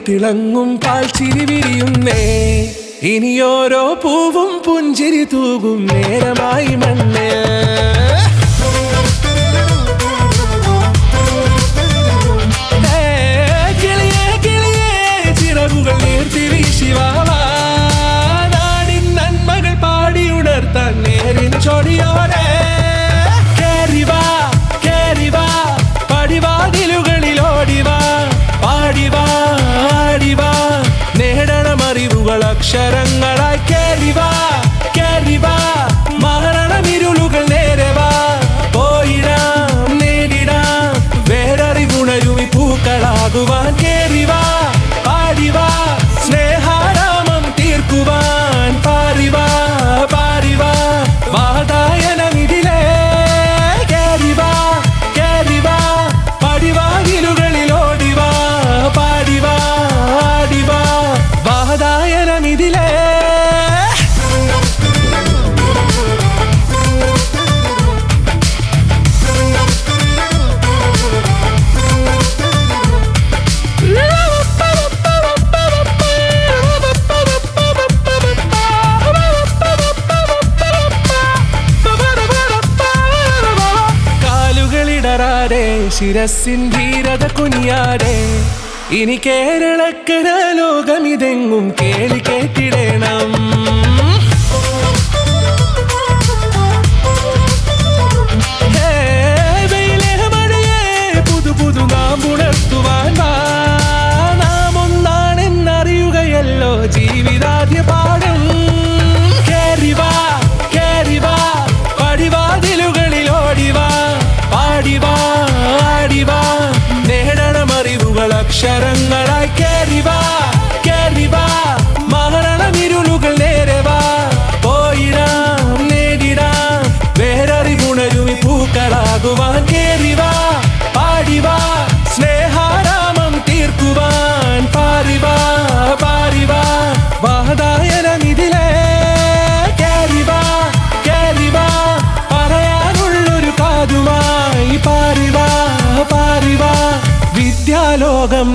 തിളങ്ങും പാൽച്ചിരി വിരിയുന്നേ ഇനിയോരോ പൂവും പുഞ്ചിരി തൂകും നേരമായി മണ്ണ് കിളിയേ കിളിയേ ചിറകുകൾ നീർത്തി വീശിവാവാ നാടിൻ നന്മകൾ പാടിയുണർത്താൻ നേരിൻ ചൊടിയോടെ കേറിവാ കേറിവാ പടിവാതിലുകളിലോടിവാ പാടിവാ ആടിവാ നേടണമറിവുകൾ അക്ഷരങ്ങളായി കേറിവാ കേറിവാ മരണമിരുളുകൾ നേരവാ പോയിടാം നേടിടാം വേററിവുണരുമി പൂക്കളാകുവാൻ കേറിവാ പാടിവാ സ്നേഹാരാമം തീർക്കുവാൻ പാറിവാ പാറിവാ വാതായനമിതിലേ കേറിവാ കേറിവാ പടിവാതിലുകളിലോടിവാ പാടിവാ ആടിവാ വാതായനമിതിലേ കാലുകളിടറാതെ ശിരസിൻ ധീരത കുനിയാതെ ഇനി കേരളക്കര ലോകമിതെങ്ങും കേളി കേട്ടിടണം പുതു പുതു നാം ഉണർത്തുവാൻ നാം ഒന്നാണെന്നറിയുകയല്ലോ ജീവിതാദ്യ പാഠം കേറിവാ കേറിവാ പടിവാതിലുകളിലോടിവാ പാടിവാ ആടിവാ നേടണമറിവുകൾ അക്ഷരങ്ങളായി കേറിവാ കേറിവാ മരണമിരുളുകൾ നേരവാ പോയിടാം നേടിടാം വേററിവുണരുമി പൂക്കളാകുവാൻ കേറിവാ പാടിവാ സ്നേഹാരാമം തീർക്കുവാൻ പാറിവാ പാറിവാ വാതായനമിതിലേ കേറിവാ കേറിവാ പറയാനുള്ളൊരു കാതുമായി പാറിവാ പാറിവാ വിദ്യാലോകം